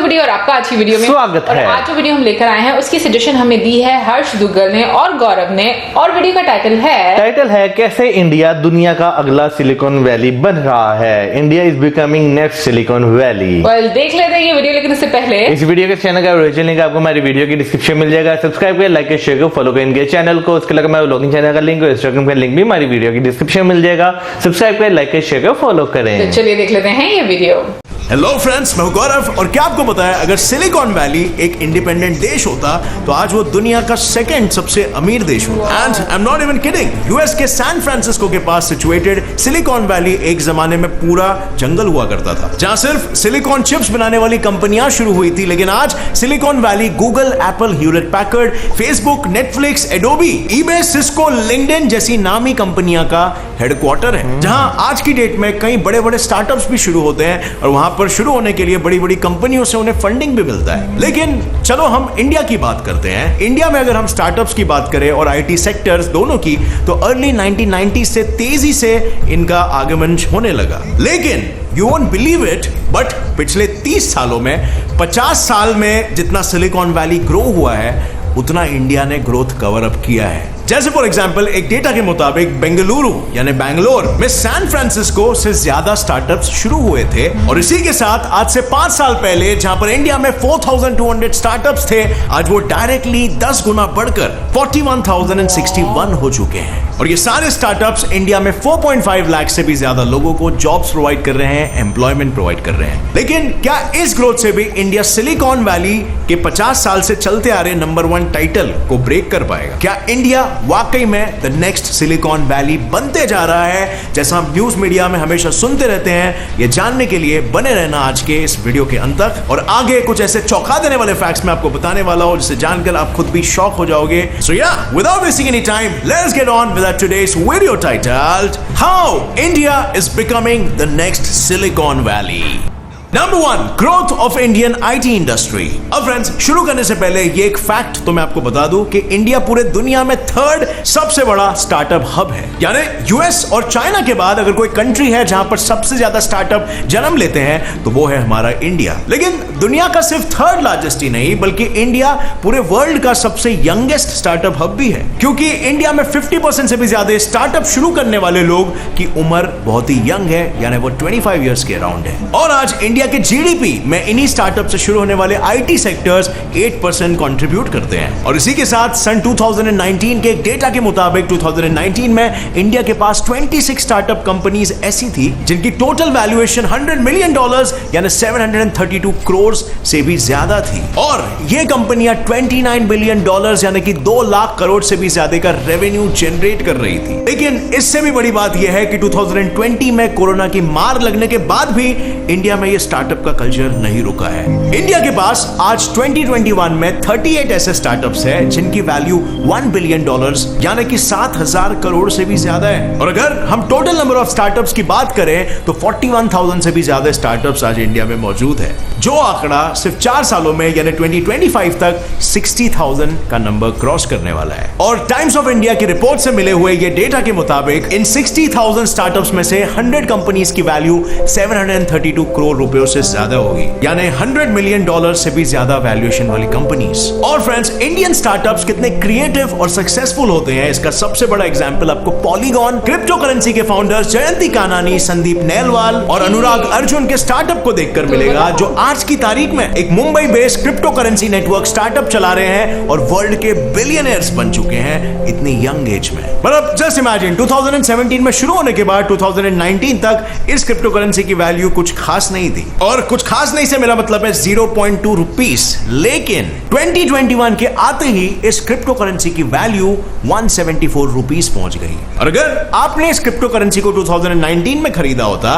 Video और आपका आज की वीडियो में स्वागत है। और आज जो वीडियो हम लेकर आए हैं उसकी सजेशन हमें दी है हर्ष दुग्गल ने और गौरव ने, और वीडियो का टाइटल है कैसे इंडिया दुनिया का अगला सिलिकॉन वैली बन रहा है। India is becoming next silicon valley. देख लेते हैं ये वीडियो, लेकिन उससे पहले इस वीडियो के चैनल का ओरिजिनल लिंक आपको हमारी वीडियो की डिस्क्रिप्शन मिल जाएगा। सब्सक्राइब करें, लाइक करें, शेयर करें, फॉलो करें इनके चैनल को। उसके अलावा व्लॉगिंग चैनल का लिंक और इंस्टाग्राम का लिंक भी हमारी वीडियो की डिस्क्रिप्शन मिल जाएगा। सब्सक्राइब करें, लाइक करें, शेयर करें, फॉलो करें। तो चलिए देख लेते हैं ये वीडियो। हेलो फ्रेंड्स, मैं हूं गौरव और क्या आपको पता है अगर सिलिकॉन वैली एक इंडिपेंडेंट देश होता तो आज वो दुनिया का सेकंड सबसे अमीर देश होता। And I am not even kidding, US के सैन फ्रांसिस्को के पास सिचुएटेड सिलिकॉन वैली एक जमाने में पूरा जंगल हुआ करता था जहां सिर्फ सिलिकॉन चिप्स बनाने वाली कंपनियां शुरू हुई थी। लेकिन आज silicon valley Google, Apple, Hewlett Packard, Facebook, Netflix, Adobe, eBay, Cisco, LinkedIn जैसी नामी कंपनियां का हेडक्वार्टर है, जहां आज की डेट में कई बड़े बड़े स्टार्टअप्स भी शुरू होते हैं और वहां पर शुरू होने के लिए बड़ी बड़ी कंपनियों से उन्हें फंडिंग भी मिलता है। लेकिन चलो हम इंडिया की बात करते हैं। इंडिया में अगर हम स्टार्टअप्स की बात करें और आईटी सेक्टर्स दोनों की, तो अर्ली 1990 से तेजी से इनका आगमन होने लगा। लेकिन you won't believe it, but पिछले 30 सालों में 50 साल में जितना सिलिकॉन वैली ग्रो हुआ है उतना इंडिया ने ग्रोथ कवर अप किया है। जैसे फॉर एग्जांपल एक डेटा के मुताबिक बेंगलुरु यानी बैंगलोर में सैन फ्रांसिस्को से ज्यादा स्टार्टअप्स शुरू हुए थे। और इसी के साथ आज से 5 साल पहले जहां पर इंडिया में 4200 स्टार्टअप्स थे, आज वो डायरेक्टली 10 गुना बढ़कर 41,061 हो चुके हैं। और ये सारे स्टार्टअप्स इंडिया में 4.5 लाख से भी ज्यादा लोगों को जॉब्स प्रोवाइड कर रहे हैं, एम्प्लॉयमेंट प्रोवाइड कर रहे हैं। लेकिन क्या इस ग्रोथ से भी इंडिया सिलिकॉन वैली के 50 साल से चलते आ रहे नंबर 1 टाइटल को ब्रेक कर पाएगा? क्या इंडिया वाकई में द नेक्स्ट सिलिकॉन वैली बनते जा रहा है, जैसा हम न्यूज मीडिया में हमेशा सुनते रहते हैं? ये जानने के लिए बने रहना आज के इस वीडियो के अंत तक। और आगे कुछ ऐसे चौंका देने वाले फैक्ट्स मैं आपको बताने वाला हूं जिसे जानकर आप खुद भी शॉक हो जाओगे। सो या, without wasting any time, let's get on with today's video titled How India is becoming the next Silicon Valley. Number 1, growth of Indian IT industry. अब फ्रेंड्स, शुरू करने से पहले ये एक फैक्ट तो मैं आपको बता दूं कि इंडिया पूरे दुनिया में 3rd सबसे बड़ा स्टार्टअप हब है। यानी यूएस और चाइना के बाद अगर कोई कंट्री है जहां पर सबसे ज्यादा स्टार्टअप जन्म लेते हैं तो वो है हमारा इंडिया। लेकिन दुनिया का सिर्फ 3rd लार्जेस्ट ही नहीं, बल्कि इंडिया पूरे वर्ल्ड का सबसे यंगेस्ट स्टार्टअप हब भी है, क्योंकि इंडिया में 50% से भी ज्यादा स्टार्टअप शुरू करने वाले लोग की उम्र बहुत ही यंग है, यानी वो 25 ईयर्स के अराउंड है। और आज इंडिया के जीडीपी में इन्हीं स्टार्टअप से शुरू होने वाले आईटी सेक्टर्स 8% कंट्रीब्यूट करते हैं। और इसी के साथ सन 2019 के एक डेटा के मुताबिक 2019 में इंडिया के पास 26 स्टार्टअप कंपनीज ऐसी थी जिनकी टोटल वैल्यूएशन $100 मिलियन यानी 732 करोड़ से भी ज्यादा थी। और ये कंपनियां $29 बिलियन यानी कि 2 लाख करोड़ से भी ज्यादा का रेवेन्यू जनरेट कर रही थी। लेकिन इससे भी बड़ी बात यह है कि 2020 में कोरोना की मार लगने के बाद भी इंडिया में ये स्टार्टअप का कल्चर नहीं रुका है। इंडिया के पास आज 2021 में 38 ऐसे स्टार्टअप्स हैं जिनकी वैल्यू $1 बिलियन यानी कि 7,000 करोड़ से भी ज्यादा है। और अगर हम टोटल नंबर ऑफ स्टार्टअप्स की बात करें तो 41,000 से भी ज्यादा स्टार्टअप्स आज इंडिया में मौजूद है, जो आंकड़ा सिर्फ 4 सालों में यानी 2025 तक 60,000 का नंबर क्रॉस करने वाला है। और टाइम्स ऑफ इंडिया की रिपोर्ट से मिले हुए ये डेटा के मुताबिक इन 60,000 स्टार्टअप्स में से 100 कंपनीज की वैल्यू 732 करोड़ रुपयों से ज्यादा होगी, यानी $100 मिलियन से भी ज्यादा वैल्यूएशन वाली कंपनीज। और फ्रेंड्स, इंडियन स्टार्टअप्स कितने क्रिएटिव और सक्सेसफुल होते हैं इसका सबसे बड़ा एग्जांपल आपको पॉलीगॉन क्रिप्टो करेंसी के फाउंडर्स जयंती कानानी, संदीप नेलवाल और अनुराग अर्जुन के स्टार्टअप को देखकर मिलेगा, जो आज की तारीख में एक Mumbai based crypto currency network startup चला रहे हैं और वर्ल्ड के बिलियनियर्स बन चुके हैं इतनी यंग एज में। मतलब जस्ट इमेजिन, 2017 में शुरू होने के बाद 2019 तक इस क्रिप्टो करेंसी की वैल्यू कुछ खास नहीं थी। और कुछ खास नहीं से मेरा मतलब है 0.2 रुपीस। लेकिन 2021 के आते ही इस क्रिप्टो करेंसी की वैल्यू 174 रुपीस पहुंच गई। और अगर आपने इस क्रिप्टो करेंसी को 2019 में खरीदा होता,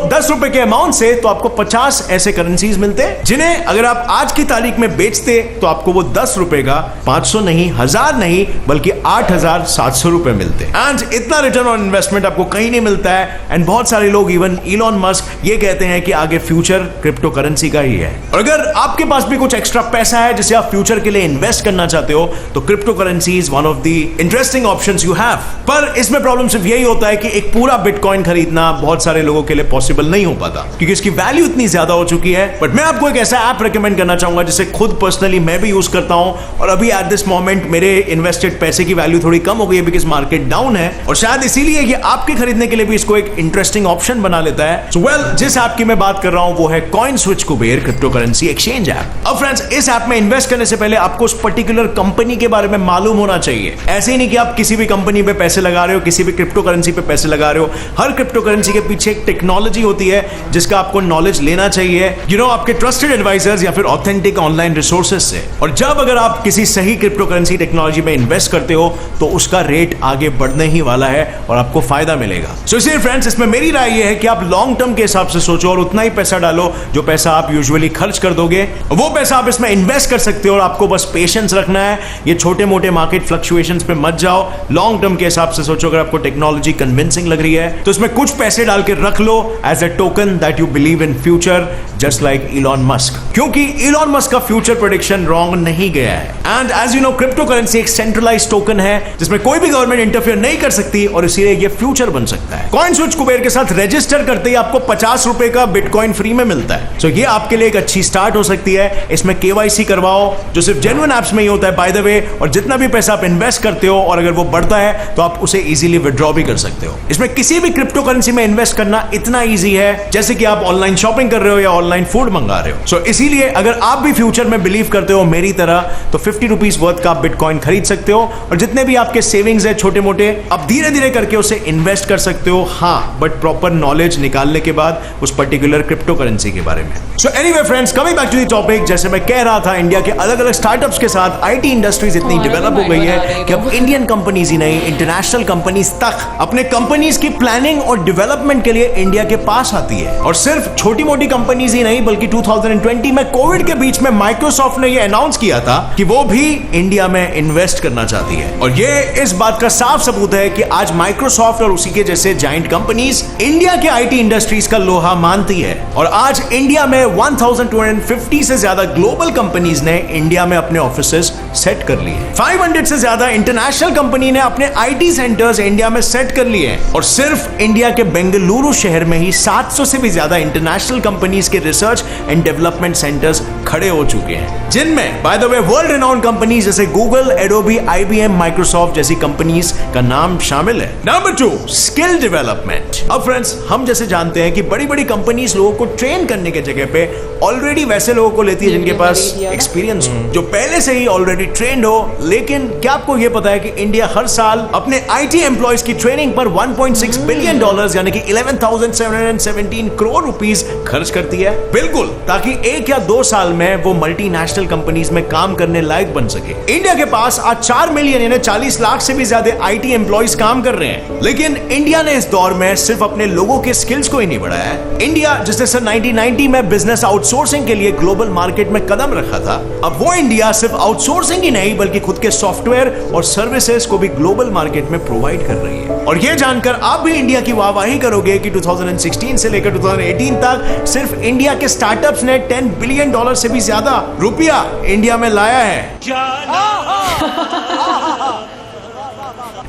10 रुपए के अमाउंट से, तो आपको 50 ऐसे करेंसीज मिलते जिन्हें अगर आप आज की तारीख में बेचते तो आपको वो 10 रुपए का 500 नहीं, 1000 नहीं, बल्कि 8,700 रुपए मिलते। एंड इतना रिटर्न ऑन इन्वेस्टमेंट आपको कहीं नहीं मिलता है। एंड बहुत सारे लोग, इवन इलॉन मस्क, ये कहते हैं कि आगे फ्यूचर क्रिप्टो करेंसी का ही है। और अगर आपके पास भी कुछ एक्स्ट्रा पैसा है जिसे आप फ्यूचर के लिए इन्वेस्ट करना चाहते हो तो crypto currency is one of the interesting options you have. पर इसमें प्रॉब्लम सिर्फ यही होता है कि एक पूरा बिटकॉइन खरीदना बहुत सारे लोगों के लिए पॉसिबल नहीं हो पाता क्योंकि इसकी वैल्यू इतनी ज्यादा हो चुकी है। बट मैं आपको एक ऐसा ऐप रेकमेंड करना चाहूंगा जिसे खुद पर्सनली मैं भी यूज करता हूं और अभी एट दिस मोमेंट मेरे इन्वेस्टेड पैसे की वैल्यू थोड़ी कम हो गई है बिकॉज मार्केट डाउन है और शायद इसीलिए ये आपके खरीदने के लिए भी इसको एक इंटरेस्टिंग ऑप्शन बना लेता है। सो वेल, जिस ऐप की मैं बात कर रहा हूं वो है CoinSwitch Kuber crypto currency exchange app. अब फ्रेंड्स, इस ऐप में इन्वेस्ट करने से पहले आपको उस पर्टिकुलर कंपनी के बारे में मालूम होना चाहिए। ऐसे ही नहीं कि आप किसी भी कंपनी पे पैसे लगा रहे हो, किसी भी क्रिप्टो करेंसी पे पैसे लगा रहे हो। हर क्रिप्टो करेंसी के पीछे एक टेक्नोलॉजी होती है जिसका आपको नॉलेज लेना चाहिए, आपके ट्रस्टेड एडवाइजर्स या फिर ऑथेंटिक ऑनलाइन रिसोर्सेज से। और जब अगर आप किसी सही क्रिप्टो करेंसी टेक्नोलॉजी में इन्वेस्ट करते हो तो उसका रेट आगे बढ़ने ही वाला है और आपको फायदा मिलेगा। सो इसलिए फ्रेंड्स, इसमें मेरी राय ये है कि आप लॉन्ग टर्म के हिसाब से सोचो और उतना ही पैसा डालो जो पैसा आप यूजुअली खर्च कर दोगे। वो पैसा आप इसमें इन्वेस्ट कर सकते हो और आपको बस पेशेंस रखना है। ये छोटे मोटे मार्केट फ्लक्चुएशंस पे मत जाओ, लॉन्ग टर्म के हिसाब से सोचो। अगर आपको टेक्नोलॉजी कन्विंसिंग लग रही है तो इसमें कुछ पैसे डाल के रख लो as a token that you believe in future, just like Elon Musk. क्योंकि इलॉन मस्क का फ्यूचर प्रेडिक्शन रॉन्ग नहीं गया है। And as you know, crypto currency एक सेंट्रलाइज्ड टोकन है जिसमें कोई भी गवर्नमेंट इंटरफेयर नहीं कर सकती और इसीलिए ये फ्यूचर बन सकता है। कॉइनस्विच कुबेर के साथ रजिस्टर करते ही आपको 50 रुपए का बिटकॉइन फ्री में मिलता है। सो ये आपके लिए एक अच्छी स्टार्ट हो सकती है। इसमें केवाईसी करवाओ जो सिर्फ जेन्युइन ऐप्स में ही होता है बाय द वे, और जितना भी पैसा आप इन्वेस्ट करते हो और अगर वो बढ़ता है तो आप उसे इजीली विड्रॉ भी कर सकते हो। इसमें किसी भी क्रिप्टो करेंसी में इन्वेस्ट करना इतना ईजी है जैसे कि आप ऑनलाइन शॉपिंग कर रहे हो या ऑनलाइन फूड मंगा रहे हो। सो इसीलिए अगर आप भी फ्यूचर में बिलीव करते हो मेरी तरह तो 50 रुपीज वर्थ का बिटकॉइन खरीद सकते हो और जितने भी आपके सेविंग्स है छोटे मोटे, आप धीरे धीरे करके उसे इन्वेस्ट कर सकते हो। हाँ, बट प्रॉपर नॉलेज निकालने के बाद उस पर्टिकुलर क्रिप्टो करेंसी के बारे में। So anyway friends, coming back to the topic, जैसे मैं कह रहा था, इंडिया के अलग अलग स्टार्टअप्स के साथ आईटी इंडस्ट्रीज इतनी डेवलप हो गई है कि अब इंडियन कंपनीज ही नहीं, इंटरनेशनल कंपनीज तक अपने कंपनीज की प्लानिंग और डेवलपमेंट के लिए इंडिया के पास आती है। और सिर्फ छोटी मोटी कंपनीज ही नहीं बल्कि 2020 में कोविड के बीच में माइक्रोसॉफ्ट ने यह अनाउंस किया था कि वो भी इंडिया में इन्वेस्ट करना चाहती है। और ये इस बात का साफ सबूत है कि आज माइक्रोसॉफ्ट और उसी के जैसे जायंट कंपनीज इंडिया के आईटी इंडस्ट्रीज का लोहा मानती है। और आज इंडिया में 1250 से ज्यादा ग्लोबल कंपनीज ने इंडिया में अपने ऑफिसेस सेट कर लिए। 500 से ज्यादा इंटरनेशनल कंपनी ने अपने आईटी सेंटर्स इंडिया में सेट कर लिए। और सिर्फ इंडिया के बेंगलुरु शहर में ही 700 से भी ज्यादा इंटरनेशनल कंपनीज के रिसर्च एंड डेवलपमेंट सेंटर्स खड़े हो चुके हैं, जिनमें by the way world renowned companies जैसे गूगल, एडोबी, आईबीएम, माइक्रोसॉफ्ट जैसी कंपनीज का नाम शामिल है। Number 2, skill development. अब फ्रेंड्स, हम जैसे जानते हैं कि बड़ी बड़ी कंपनीज लोगों को ट्रेन करने के जगह पे ऑलरेडी वैसे लोगों को लेती है जिनके पास एक्सपीरियंस हो, जो पहले से ही ऑलरेडी ट्रेंड हो। लेकिन क्या आपको यह पता है कि इंडिया हर साल अपने आईटी एम्प्लॉयज की ट्रेनिंग पर $1.6 बिलियन यानी कि 11,717 करोड़ रुपीस खर्च करती है? बिल्कुल, ताकि 1 या 2 साल में वो मल्टीनेशनल कंपनीज में काम करने लायक बन सके। इंडिया के पास आज 4 मिलियन यानी 40 लाख से भी ज्यादा आईटी एम्प्लॉयज काम कर रहे हैं। लेकिन इंडिया ने इस दौर में सिर्फ अपने लोगों के स्किल्स को ही नहीं बढ़ाया है। इंडिया जिसने सन 1990 में बिजनेस आउटसोर्सिंग के लिए ग्लोबल मार्केट में कदम रखा था, अब वो इंडिया सिर्फ आउटसोर्सिंग ही नहीं बल्कि खुद के सॉफ्टवेयर और सर्विसेज को भी ग्लोबल मार्केट में प्रोवाइड कर रही है। और ये जानकर आप भी इंडिया की वाहवाही करोगे कि 2016 से लेकर 2018 तक सिर्फ इंडिया के स्टार्टअप्स ने $10 बिलियन से भी ज्यादा रुपया इंडिया में लाया है।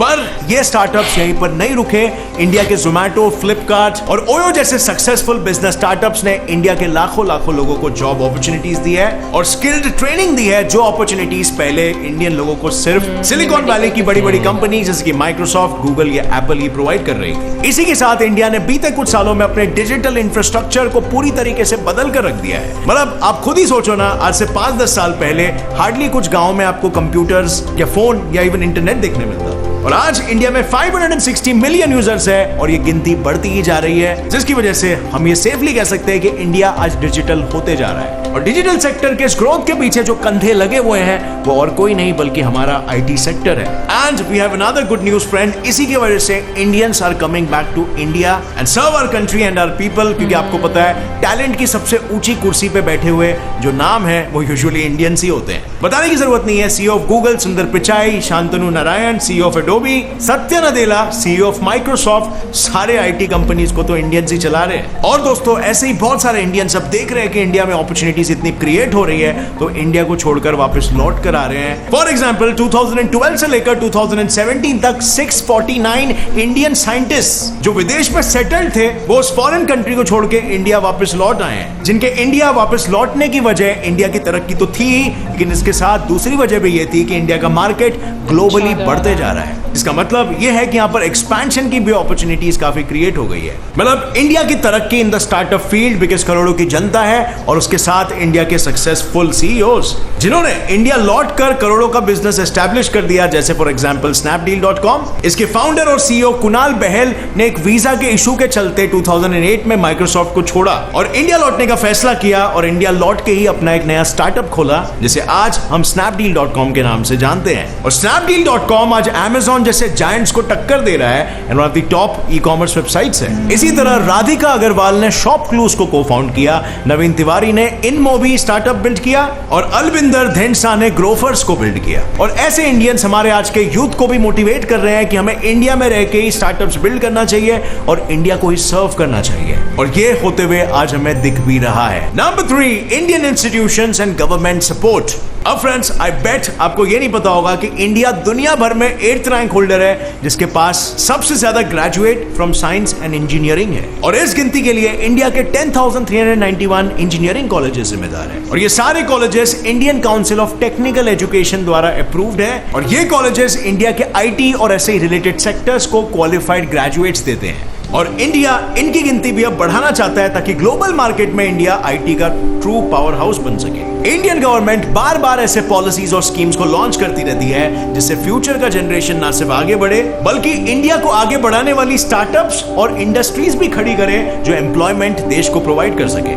पर ये स्टार्टअप्स यहीं पर नहीं रुके। इंडिया के जोमैटो, फ्लिपकार्ट और ओयो जैसे सक्सेसफुल बिजनेस स्टार्टअप्स ने इंडिया के लाखों लोगों को जॉब अपॉर्चुनिटीज दी है और स्किल्ड ट्रेनिंग दी है, जो अपॉर्चुनिटीज पहले इंडियन लोगों को सिर्फ सिलिकॉन वैली की बड़ी बड़ी कंपनी जैसे कि माइक्रोसॉफ्ट, गूगल या एप्पल ही प्रोवाइड कर रही थी। इसी के साथ इंडिया ने बीते कुछ सालों में अपने डिजिटल इंफ्रास्ट्रक्चर को पूरी तरीके से बदल कर रख दिया है। मतलब आप खुद ही सोचो ना, आज से 5-10 साल पहले हार्डली कुछ गाँव में आपको कंप्यूटर्स या फोन या इवन इंटरनेट देखने मिलता, और आज इंडिया में 560 मिलियन यूजर्स है और ये गिनती बढ़ती ही जा रही है, जिसकी वजह से हम ये सेफली कह सकते हैं कि इंडिया आज डिजिटल होते जा रहा है। और डिजिटल सेक्टर के इस ग्रोथ के पीछे जो कंधे लगे हुए हैं वो और कोई नहीं बल्कि हमारा आईटी सेक्टर है। And we have another good news friend, इसी की वजह से Indians are coming back to India and serve our country and our people, क्योंकि आपको पता है टैलेंट की सबसे ऊंची कुर्सी पे बैठे हुए जो नाम है वो यूजुअली इंडियंस ही होते हैं। बताने की जरूरत नहीं है, सीईओ ऑफ गूगल सुंदर Pichai, Shantanu Narayan CEO of Adobe, सत्य नदेला सीईओ ऑफ माइक्रोसॉफ्ट, सारे आईटी कंपनीज को तो इंडियंस ही चला रहे हैं। और दोस्तों ऐसे ही बहुत सारे इंडियंस अब देख रहे हैं कि इंडिया में अपॉर्चुनिटीज इतनी क्रिएट हो रही है तो इंडिया को छोड़कर वापस लौट कर आ रहे हैं। फॉर एग्जाम्पल 2012 से लेकर 2017 तक 649 इंडियन साइंटिस्ट जो विदेश में सेटल्ड थे वो उस फॉरेन कंट्री को छोड़ के इंडिया वापस लौट आए हैं, जिनके इंडिया वापस लौटने की वजह इंडिया की तरक्की तो थी ही, लेकिन इसके साथ दूसरी वजह भी ये थी कि इंडिया का मार्केट ग्लोबली बढ़ते जा रहा है। इसका मतलब यह है कि यहाँ पर एक्सपेंशन की भी अपॉर्चुनिटीज काफी क्रिएट हो गई है। मतलब इंडिया की तरक्की in the startup field because करोड़ों की जनता है और उसके साथ इंडिया के सक्सेसफुल सीईओज जिन्होंने इंडिया लौट कर करोड़ों का बिजनेस एस्टैब्लिश कर दिया, जैसे फॉर एग्जांपल स्नैपडील.com। इसके फाउंडर और सीईओ कुणाल बहल ने एक वीजा के इशू के चलते 2008 में माइक्रोसॉफ्ट को छोड़ा और इंडिया लौटने का फैसला किया और इंडिया लौट के ही अपना एक नया स्टार्टअप खोला जिसे आज हम स्नैपडील.com के नाम से जानते हैं। और स्नैपडील.com आज Amazon जैसे जायंट्स को टक्कर दे रहा है and one of the top ecommerce websites है। इसी तरह राधिका अग्रवाल ने शॉपक्लूज को को-फाउंड किया, नवीन तिवारी ने इनमोबी स्टार्टअप बिल्ड किया और अलविंदर धेंडसा ने ग्रोफर्स को बिल्ड किया। और ऐसे इंडियंस हमारे आज के यूथ को भी मोटिवेट कर रहे हैं कि हमें इंडिया में रह के ही स्टार्टअप्स बिल्ड करना चाहिए और इंडिया को ही सर्व करना चाहिए और ये होते हुए आज हमें दिख भी रहा है। Number 3, Indian institutions and government support. अब फ्रेंड्स आई बेट आपको ये नहीं पता होगा कि इंडिया दुनिया भर में 8th रैंक होल्डर है जिसके पास सबसे ज्यादा graduate from science and engineering है और इस गिनती के लिए इंडिया के 10,391 इंजीनियरिंग कॉलेजेस जिम्मेदार है और ये सारे colleges Indian council of technical education द्वारा अप्रूव्ड है और ये कॉलेजेस इंडिया के आईटी और ऐसे ही रिलेटेड सेक्टर्स को क्वालिफाइड ग्रेजुएट्स देते हैं और इंडिया इनकी गिनती भी अब बढ़ाना चाहता है ताकि ग्लोबल मार्केट में इंडिया आईटी का ट्रू पावर हाउस बन सके। इंडियन गवर्नमेंट बार बार ऐसे पॉलिसीज और स्कीम्स को लॉन्च करती रहती है जिससे फ्यूचर का जनरेशन ना सिर्फ आगे बढ़े बल्कि इंडिया को आगे बढ़ाने वाली स्टार्टअप्स और इंडस्ट्रीज भी खड़ी करे जो एम्प्लॉयमेंट देश को प्रोवाइड कर सके।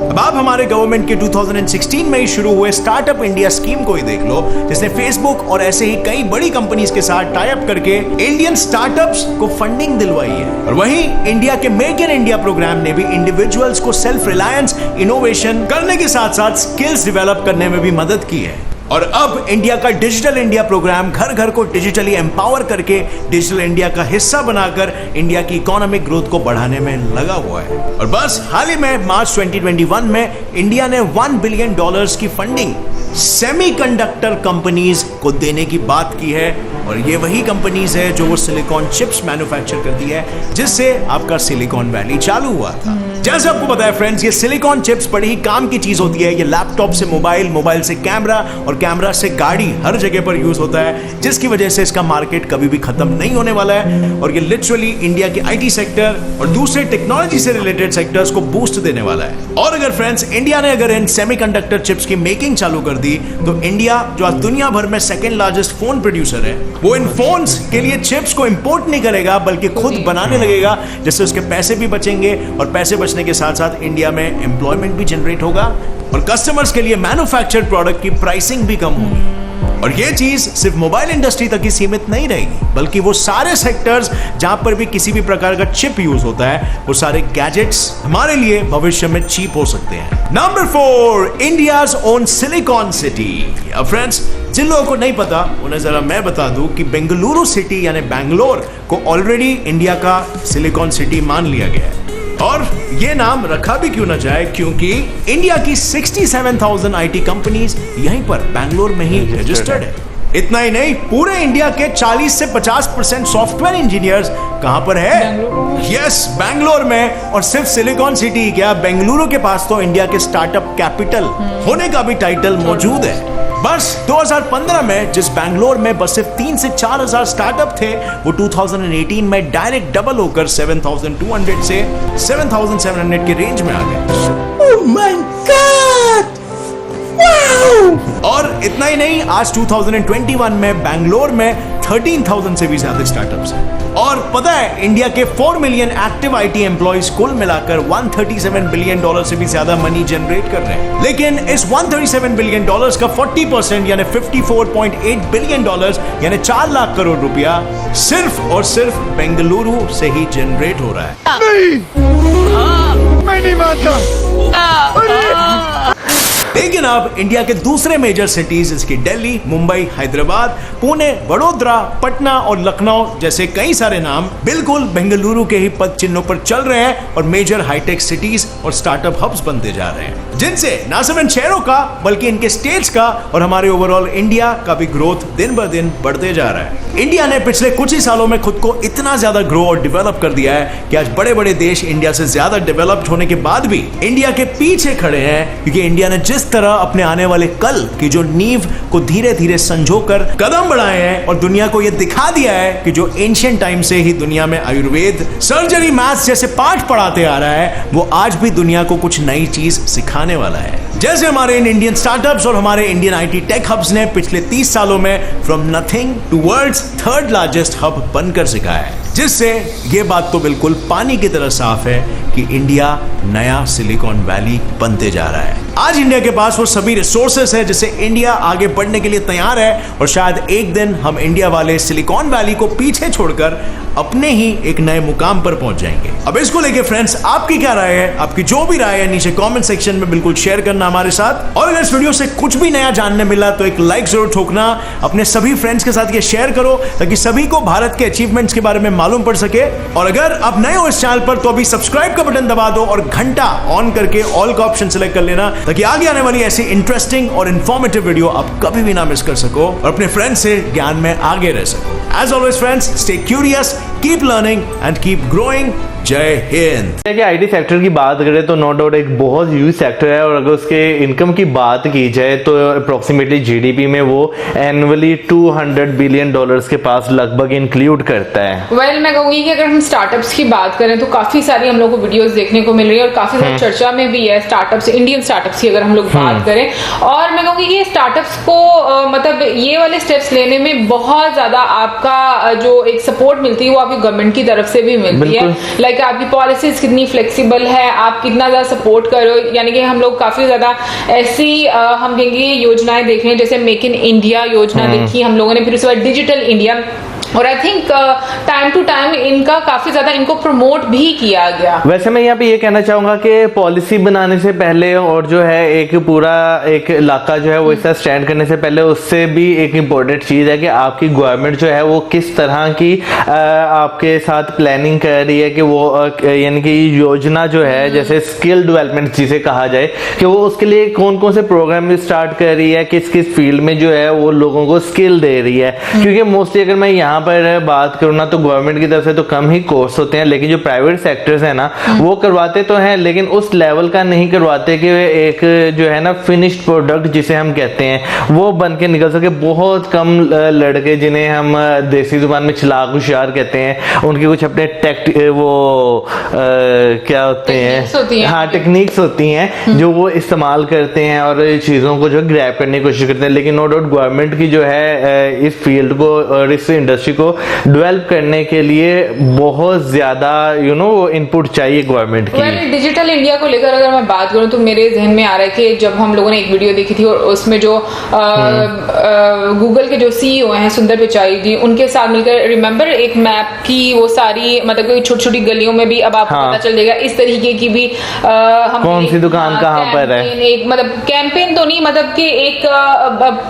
अब आप हमारे गवर्नमेंट के 2016 में ही शुरू हुए स्टार्टअप इंडिया स्कीम को ही देख लो जिसने फेसबुक और ऐसे ही कई बड़ी कंपनीज के साथ टाई अप करके इंडियन स्टार्टअप्स को फंडिंग दिलवाई है और वहीं इंडिया के मेक इन इंडिया प्रोग्राम ने भी इंडिविजुअल्स को सेल्फ रिलायंस इनोवेशन करने के साथ साथ स्किल्स डेवलप करने में भी मदद की है। और अब इंडिया का डिजिटल इंडिया प्रोग्राम घर घर को डिजिटली एम्पावर करके डिजिटल इंडिया का हिस्सा बनाकर इंडिया की इकोनॉमिक ग्रोथ को बढ़ाने में लगा हुआ है। और बस हाल ही में मार्च 2021 में इंडिया ने $1 बिलियन की फंडिंग सेमीकंडक्टर कंपनीज को देने की बात की है और ये वही कंपनीज है जो वो सिलिकॉन चिप्स मैन्युफैक्चर करती है जिससे आपका सिलिकॉन वैली चालू हुआ था। जैसे आपको पता है फ्रेंड्स, ये सिलिकॉन चिप्स बड़ी ही काम की चीज होती है। ये लैपटॉप से मोबाइल, मोबाइल से कैमरा और कैमरा से गाड़ी हर जगह पर यूज होता है जिसकी वजह से इसका मार्केट कभी भी खत्म नहीं होने वाला है और ये लिटरली इंडिया के आईटी सेक्टर और दूसरे टेक्नोलॉजी से रिलेटेड सेक्टर्स को बूस्ट देने वाला है। और अगर फ्रेंड्स इंडिया ने अगर इन सेमीकंडक्टर चिप्स की मेकिंग चालू कर दी तो इंडिया जो आज दुनिया भर में सेकंड लार्जेस्ट फोन प्रोड्यूसर है वो इन फोन्स के लिए चिप्स को इंपोर्ट नहीं करेगा बल्कि खुद बनाने लगेगा जिससे उसके पैसे भी बचेंगे और पैसे बचने के साथ साथ इंडिया में एम्प्लॉयमेंट भी जनरेट होगा और कस्टमर्स के लिए मैन्युफैक्चर्ड प्रोडक्ट की प्राइसिंग भी कम होगी। और ये चीज सिर्फ मोबाइल इंडस्ट्री तक ही सीमित नहीं रहेगी बल्कि वो सारे सेक्टर्स जहां पर भी किसी भी प्रकार का चिप यूज होता है वो सारे गैजेट्स हमारे लिए भविष्य में चीप हो सकते हैं। Number 4, India's own silicon city. अब फ्रेंड्स जिन लोगों को नहीं पता उन्हें जरा मैं बता दूं कि बेंगलुरु सिटी यानी बैंगलोर को ऑलरेडी इंडिया का सिलिकॉन सिटी मान लिया गया है और ये नाम रखा भी क्यों ना जाए क्योंकि इंडिया की 67,000 आईटी कंपनीज यहीं पर बैंगलोर में ही रजिस्टर्ड है। इतना ही नहीं, पूरे इंडिया के 40 से 50% सॉफ्टवेयर इंजीनियर्स कहां पर है? यस, बैंगलोर में। और सिर्फ सिलिकॉन सिटी क्या, बेंगलुरु के पास तो इंडिया के स्टार्टअप कैपिटल होने का भी टाइटल मौजूद है। बस 2015 में जिस बैंगलोर में बस सिर्फ 3 से 4 हजार स्टार्टअप थे वो 2018 में डायरेक्ट डबल होकर 7,200 से 7,700 के रेंज में आ गए। Oh my God! Wow! और इतना ही नहीं, आज 2021 में बैंगलोर में 13,000 से भी ज्यादा स्टार्टअप्स हैं। और पता है इंडिया के 4 मिलियन एक्टिव आईटी एम्प्लॉइज कुल मिलाकर $137 बिलियन से भी ज्यादा मनी जनरेट कर रहे हैं। लेकिन इस $137 बिलियन का 40% यानी $54.8 बिलियन यानी 4 लाख करोड़ रुपया सिर्फ और सिर्फ बेंगलुरु से ही जनरेट हो रहा है। मैं नहीं मानता। लेकिन अब इंडिया के दूसरे मेजर सिटीज इसकी दिल्ली, मुंबई, हैदराबाद, पुणे, वडोदरा, पटना और लखनऊ जैसे कई सारे नाम बिल्कुल बेंगलुरु के ही पद चिन्हों पर चल रहे हैं और मेजर हाईटेक सिटीज और स्टार्टअप हब्स बनते जा रहे हैं, जिनसे न सिर्फ इन शहरों का बल्कि इनके स्टेट्स का और हमारे ओवरऑल इंडिया का भी ग्रोथ दिन ब दिन बढ़ते जा रहा है। इंडिया ने पिछले कुछ ही सालों में खुद को इतना ज्यादा ग्रो और डेवलप कर दिया है कि आज बड़े बड़े देश इंडिया से ज्यादा डेवलप्ड होने के बाद भी इंडिया के पीछे खड़े हैं, क्योंकि इंडिया ने जिस तरह अपने आने वाले कल की जो नींव को धीरे धीरे संजोकर कदम बढ़ाए हैं और दुनिया को यह दिखा दिया है कि जो एंशिएंट टाइम से ही दुनिया में आयुर्वेद, सर्जरी, मैथ्स जैसे पाठ पढ़ाते आ रहा है, वो आज भी दुनिया को कुछ नई चीज सिखाने वाला है। जैसे हमारे इन इंडियन स्टार्टअप्स और हमारे इंडियन आईटी टेक हब्स ने पिछले 30 सालों में from nothing to world's third largest hub बनकर सिखाया है, जिससे ये बात तो बिल्कुल पानी की तरह साफ है कि इंडिया नया सिलिकॉन वैली बनते जा रहा है। आज इंडिया के पास वो सभी रिसोर्सेस है जिससे इंडिया आगे बढ़ने के लिए तैयार है और शायद एक दिन हम इंडिया वाले सिलिकॉन वैली को पीछे छोड़कर अपने ही एक नए मुकाम पर पहुंच जाएंगे। अब इसको लेके फ्रेंड्स आपकी क्या राय है? आपकी जो भी राय है नीचे कमेंट सेक्शन में बिल्कुल शेयर करना हमारे साथ, और अगर इस वीडियो से कुछ भी नया जानने मिला तो एक लाइक जरूर ठोकना, अपने सभी फ्रेंड्स के साथ ये शेयर करो ताकि सभी को भारत के अचीवमेंट्स के बारे में मालूम पड़ सके। और अगर आप नए हो इस चैनल पर तो अभी सब्सक्राइब का बटन दबा दो और घंटा ऑन करके ऑल का ऑप्शन सेलेक्ट कर लेना ताकि आगे आने वाली ऐसी इंटरेस्टिंग और इंफॉर्मेटिव वीडियो आप कभी भी ना मिस कर सको और अपने फ्रेंड्स से ज्ञान में आगे रह सको। As always friends, stay curious, keep learning and keep growing. Jai Hind. कि आईटी सेक्टर की बात करें तो नो डाउट एक बहुत ह्यूज सेक्टर है और अगर उसके इनकम की बात की जाए तो अप्रोक्सीमेटली जीडीपी में वो एनुअली $200 बिलियन के पास लगभग इंक्लूड करता है। वेल मैं कहूंगी कि अगर हम स्टार्टअप्स की बात करें तो काफी सारी हम लोग को वीडियोस देखने को मिल रही है और काफी सारी चर्चा में भी है स्टार्टअप्स, इंडियन स्टार्टअप्स की अगर हम लोग बात करें। और मैं कहूंगी कि स्टार्टअप्स को मतलब ये वाले स्टेप्स लेने में बहुत ज्यादा आपका जो एक सपोर्ट मिलती है वो आपकी गवर्नमेंट की तरफ से भी मिलती है। लाइक आपकी पॉलिसीज कितनी फ्लेक्सिबल है, आप कितना ज्यादा सपोर्ट करो, यानी कि हम लोग काफी ज्यादा ऐसी हम कहेंगे योजनाएं देख रहे हैं, जैसे मेक इन इंडिया योजना देखी हम लोगों ने, फिर उसके बाद डिजिटल इंडिया, और I think time to time इनका काफी ज्यादा इनको प्रमोट भी किया गया। वैसे मैं यहाँ पे ये कहना चाहूंगा कि पॉलिसी बनाने से पहले और जो है एक पूरा एक इलाका जो है वो इसका स्टैंड करने से पहले उससे भी एक इम्पोर्टेंट चीज है कि आपकी गवर्नमेंट जो है वो किस तरह की आपके साथ प्लानिंग कर रही है कि वो यानी कि योजना जो है जैसे स्किल डेवलपमेंट जिसे कहा जाए कि वो उसके लिए कौन कौन से प्रोग्राम स्टार्ट कर रही है, किस किस फील्ड में जो है वो लोगों को स्किल दे रही है। क्योंकि मोस्टली अगर मैं यहाँ पर बात करूँ ना तो गवर्नमेंट की तरफ से तो कम ही कोर्स होते हैं, लेकिन जो प्राइवेट सेक्टर्स है ना वो करवाते तो हैं लेकिन उस लेवल का नहीं करवाते कि एक जो है ना फिनिश्ड प्रोडक्ट जिसे हम कहते हैं वो बन के निकल सके। बहुत कम लड़के जिन्हें हम देसी जुबान में चालाक होशियार कहते हैं उनके कुछ अपने क्या होते हैं, हाँ टेक्निक्स होती हैं जो वो इस्तेमाल करते हैं और चीजों को जो ग्रैब करने की कोशिश करते हैं। लेकिन नो डाउट गवर्नमेंट की जो है इस फील्ड को और इस इंडस्ट्री को डेवलप करने के लिए बहुत ज्यादा इनपुट चाहिए गवर्नमेंट की। डिजिटल इंडिया को लेकर अगर मैं बात करूं तो मेरे जहन में आ रहा है कि जब हम लोगों ने एक वीडियो देखी थी और उसमें जो गूगल के जो सीईओ हैं सुंदर पिचाई जी, उनके साथ मिलकर रिमेंबर एक मैप की वो सारी मतलब छोटी छोटी गलियों में भी अब आपको पता चल जाएगा इस तरीके की भी हम कौन सी दुकान कहाँ पर है, एक मतलब कैंपेन तो नहीं मतलब कि एक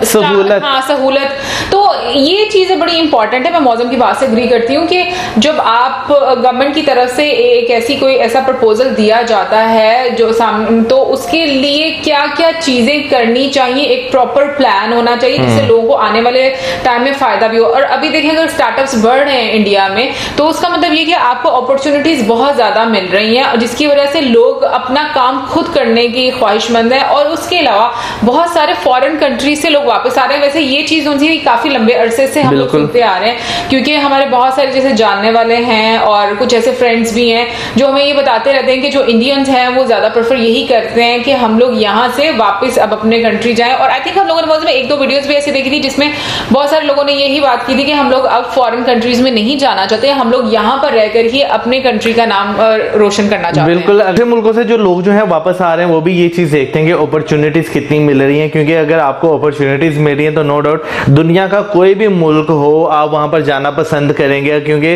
सहूलत, हाँ सहूलत। तो ये चीजें बड़ी इंपॉर्टेंट है। मैं मौजम की बात से एग्री करती हूँ कि जब आप गवर्नमेंट की तरफ से एक ऐसी कोई ऐसा प्रपोजल दिया जाता है जो सामने, तो उसके लिए क्या क्या चीजें करनी चाहिए, एक प्रॉपर प्लान होना चाहिए जिससे लोगों को आने वाले टाइम में फायदा भी हो। और अभी देखें अगर स्टार्टअप्स बढ़ रहे हैं इंडिया में तो उसका मतलब ये कि आपको अपॉर्चुनिटीज बहुत ज्यादा मिल रही हैं जिसकी वजह से लोग अपना काम खुद करने की ख्वाहिशमंद है। और उसके अलावा बहुत सारे फॉरेन कंट्री से लोग वापस आ रहे हैं। वैसे ये चीज उनसे काफी लंबे अरसे से हम लोग सुनते आ रहे हैं क्योंकि हमारे बहुत सारे जैसे जानने वाले हैं और कुछ ऐसे फ्रेंड्स भी हैं जो हमें ये बताते रहते हैं कि जो इंडियंस हैं वो ज्यादा प्रेफर यही करते हैं कि हम लोग यहाँ से वापस अब अपने कंट्री जाएं। और आई थिंक हम लोगों ने एक दो वीडियोस भी ऐसी देखी थी जिसमें बहुत सारे लोगों ने यही बात की थी कि हम लोग अब फॉरेन कंट्रीज में नहीं जाना चाहते, हम लोग यहाँ पर रहकर ही अपने कंट्री का नाम रोशन करना चाहते हैं। बिल्कुल, अगले मुल्कों से जो लोग जो है वापस आ रहे हैं वो भी ये चीज देखते हैं कि अपॉर्चुनिटीज कितनी मिल रही है, क्योंकि अगर आपको अपॉर्चुनिटीज मिल रही है तो नो डाउट दुनिया का कोई कोई भी मुल्क हो आप वहां पर जाना पसंद करेंगे, क्योंकि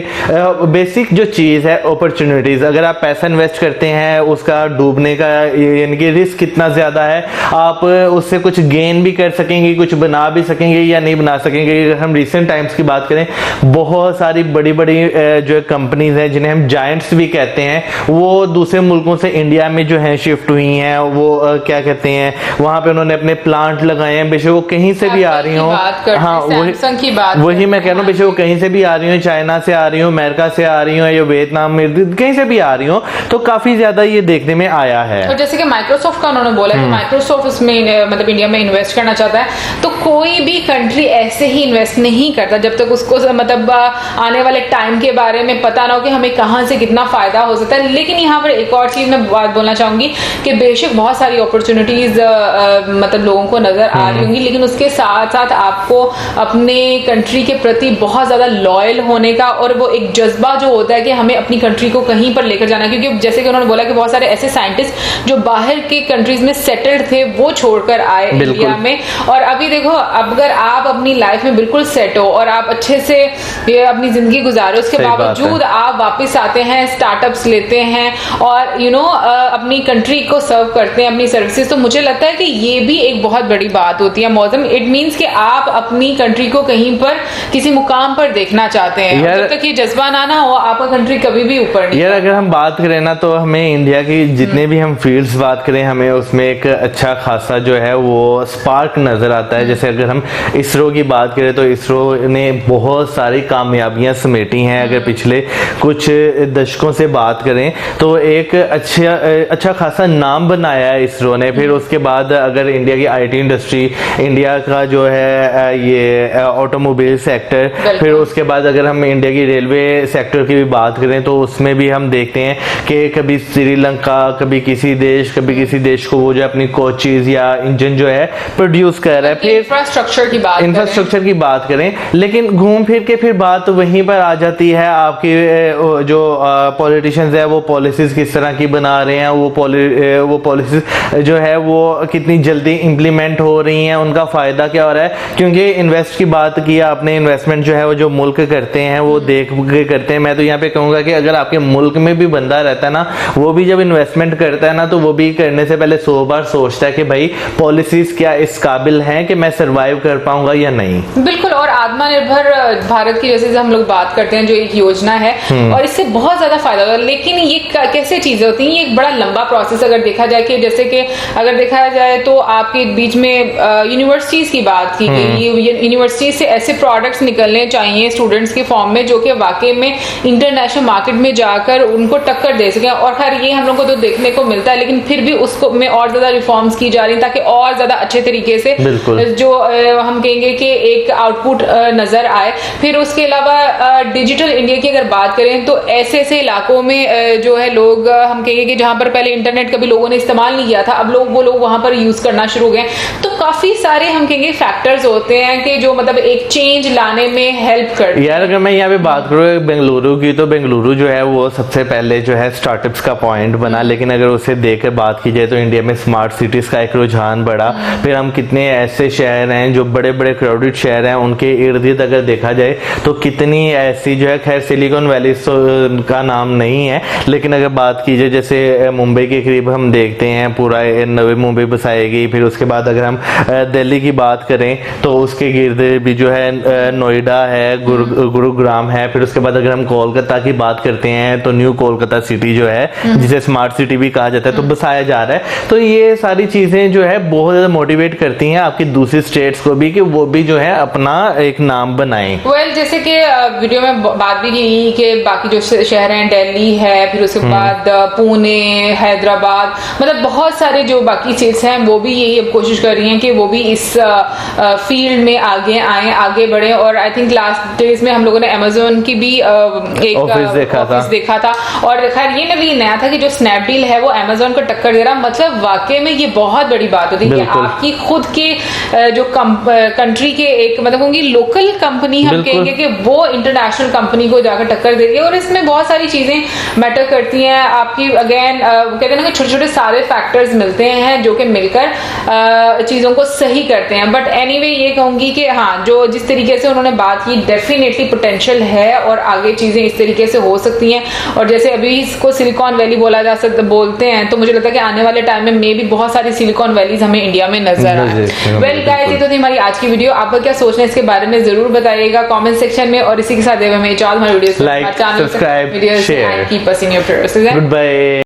बेसिक जो चीज़ है अपॉर्चुनिटीज़, अगर आप पैसा इन्वेस्ट करते हैं उसका डूबने का यानी कि रिस्क कितना ज़्यादा है, आप उससे कुछ गेन भी कर सकेंगे, कुछ बना भी सकेंगे या नहीं बना सकेंगे। अगर हम रिसेंट टाइम्स की बात करें, बहुत सारी बड़ी बड़ी जो कंपनीज हैं जिन्हें हम जायंट्स भी कहते हैं, वो दूसरे मुल्कों से इंडिया में जो है शिफ्ट हुई हैं। वो क्या कहते हैं, वहां पे उन्होंने अपने प्लांट लगाए हैं, बेशक वो कहीं से भी आ रही हो। हाँ, वही मैं कह रहा हूँ, बेशक वो कहीं से भी आ रही हो, चाइना से आ रही हो, अमेरिका से आ रही हो या वियतनाम में कहीं से भी आ रही हो, तो काफी ज्यादा ये देखने में आया है। और जैसे कि माइक्रोसॉफ्ट का उन्होंने बोला कि माइक्रोसॉफ्ट उसमें मतलब इंडिया में इन्वेस्ट करना चाहता है, तो कोई भी कंट्री ऐसे ही इन्वेस्ट नहीं करता जब तक उसको मतलब आने वाले टाइम के बारे में पता ना हो कि हमें कहां से कितना फायदा हो सकता है। लेकिन यहाँ पर एक और चीज मैं बात बोलना चाहूंगी कि बेशक बहुत सारी अपॉर्चुनिटीज मतलब लोगों को नजर आ रही होंगी, लेकिन उसके साथ साथ आपको अपने कंट्री के प्रति बहुत ज्यादा लॉयल होने का और वो एक जज्बा जो होता है कि हमें अपनी कंट्री को कहीं पर लेकर जाना, क्योंकि जैसे कि उन्होंने बोला कि बहुत सारे ऐसे साइंटिस्ट जो बाहर के कंट्रीज में सेटल्ड थे वो छोड़कर आए इंडिया में। और अभी देखो, अगर आप अपनी लाइफ में बिल्कुल सेट हो और आप अच्छे से अपनी जिंदगी गुजारो, उसके बावजूद आप वापस आते हैं, स्टार्टअप्स लेते हैं और अपनी कंट्री को सर्व करते हैं अपनी सर्विसेज, तो मुझे लगता है कि ये भी एक बहुत बड़ी बात होती है मौसम। इट मींस कि आप अपनी कंट्री को कहीं पर किसी मुकाम पर देखना चाहते हैं। जब तक ये जज्बा ना हो, आपका कंट्री कभी भी ऊपर नहीं। यार अगर हम बात करें ना, तो हमें इंडिया की जितने भी हम फील्ड्स बात करें, हमें उसमें एक अच्छा खासा जो है वो स्पार्क नजर आता है। जैसे अगर हम इसरो की बात करें तो इसरो ने बहुत सारी कामयाबियां समेटी हैं। अगर पिछले कुछ दशकों से बात करें तो एक अच्छा खासा नाम बनाया है इसरो ने। फिर उसके बाद अगर इंडिया की आईटी इंडस्ट्री, इंडिया का जो है ये ऑटोमोबाइल सेक्टर, फिर उसके बाद अगर हम इंडिया की रेलवे सेक्टर की भी बात करें तो उसमें भी हम देखते हैं कि कभी श्रीलंका, कभी किसी देश को वो जो अपनी कोचेज या इंजन जो है प्रोड्यूस कर रहा है। फिर इंफ्रास्ट्रक्चर की बात करें, लेकिन घूम फिर के फिर बात वहीं पर आ जाती है आपकी जो पॉलिटिशियंस है वो पॉलिसीज किस तरह की बना रहे हैं, वो पॉलिसीज जो है वो कितनी जल्दी इंप्लीमेंट हो रही हैं, उनका फायदा क्या हो रहा है। क्योंकि इन्वेस्ट की बात की आपने, इन्वेस्टमेंट जो है वो जो मुल्क करते हैं वो देख के करते हैं। मैं तो यहाँ पे कहूंगा कि अगर आपके मुल्क में भी बंदा रहता है ना, वो भी जब इन्वेस्टमेंट करता है ना, तो वो भी करने से पहले 100 बार सोचता है कि भाई पॉलिसीज क्या इस काबिल हैं कि मैं सरवाइव कर पाऊंगा या नहीं। बिल्कुल। और आत्मनिर्भर भारत की जैसे हम लोग बात करते हैं, जो एक योजना है और इससे बहुत ज्यादा फायदा होगा, लेकिन ये कैसे चीजें होती हैं, ये एक बड़ा लंबा प्रोसेस अगर देखा जाए कि जैसे कि अगर देखा जाए तो आपके बीच में यूनिवर्सिटीज की बात की गई, यूनिवर्सिटीज से ऐसे प्रोडक्ट्स निकलने चाहिए स्टूडेंट्स के फॉर्म में जो कि वाकई में इंटरनेशनल मार्केट में जाकर उनको टक्कर दे सके। और खैर ये हम लोग को तो देखने को मिलता है, लेकिन फिर भी उसको में और ज्यादा रिफॉर्म्स की जा रही ताकि और ज्यादा अच्छे तरीके से जो हम कहेंगे कि एक आउटपुट नजर आए। फिर उसके अलावा डिजिटल इंडिया की अगर बात करें तो ऐसे ऐसे इलाकों में जो है लोग हम कहेंगे कि जहां पर पहले इंटरनेट कभी लोगों ने इस्तेमाल नहीं किया था, अब वो लोग वहां पर यूज करना शुरू हो गए। तो काफी सारे हम कहेंगे फैक्टर्स होते हैं कि जो मतलब एक चेंज लाने में हेल्प करते हैं। यार अगर मैं यहाँ पे बात करूँ बेंगलुरु की, तो बेंगलुरु जो है वो सबसे पहले जो है स्टार्टअप्स का पॉइंट बना, लेकिन अगर उसे देखकर बात की जाए तो इंडिया में स्मार्ट सिटीज का एक रुझान बढ़ा। फिर हम कितने ऐसे शहर हैं जो बड़े बड़े क्राउडेड शहर हैं, उनके इर्द गिर्द अगर देखा जाए तो कितनी ऐसी जो है, खैर सिलिकॉन वैली का नाम नहीं है, लेकिन अगर बात की जाए जैसे मुंबई के करीब हम देखते हैं पूरा नवी मुंबई बसाएगी। फिर उसके बाद अगर हम दिल्ली की बात करें तो उसके गिर्द भी जो है नोएडा है, गुरुग्राम है। फिर उसके बाद अगर हम कोलकाता की बात करते हैं तो न्यू कोलकाता सिटी जो है जिसे स्मार्ट सिटी भी कहा जाता है, तो बसाया जा रहा है। तो ये सारी चीजें जो है बहुत ज्यादा मोटिवेट करती हैं आपकी दूसरी स्टेट्स को भी कि वो भी जो है अपना एक नाम बनाएं। जैसे कि वीडियो में बात भी की कि बाकी जो शहर हैं, दिल्ली है, फिर उसके बाद पुणे, हैदराबाद, मतलब बहुत सारे जो बाकी स्टेट्स हैं वो भी यही अब कोशिश कर रही हैं कि वो भी इस फील्ड में आगे आए, आगे बढ़े। और आई थिंक लास्ट डेज में हम लोगों ने अमेज़न की भी एक ऑफिस देखा था। और खैर ये भी नया था कि जो स्नैपडील है वो अमेज़न को टक्कर दे रहा, मतलब वाकई में ये बहुत बड़ी बात होती है कि आपकी खुद के जो कंट्री के एक मतलब होंगी लोकल कंपनी हम कहेंगे कि वो इंटरनेशनल कंपनी को जाकर टक्कर दे रही है। और इसमें बहुत सारी चीजें मैटर करती हैं आपकी। अगेन कहते हैं ना कि छोटे छोटे सारे फैक्टर्स मिलते हैं जो कि मिलकर चीजों को सही करते हैं। बट एनीवे ये कहूंगी कि हाँ, जो जिस तरीके से उन्होंने बात की, डेफिनेटली पोटेंशियल है और आगे चीजें इस तरीके से हो सकती हैं। और जैसे अभी इसको सिलिकॉन वैली बोलते हैं, तो मुझे लगता है कि आने वाले टाइम में मे भी बहुत सारी सिलिकॉन वैलीज हमें इंडिया में नजर आए। वेल गाइस, ये तो थी हमारी आज की वीडियो। आपका क्या सोचना है इसके बारे में जरूर बताइएगा कमेंट सेक्शन में। और इसी के साथ हमें हमारी video like, subscribe, share, keep us in your prayers. Good bye.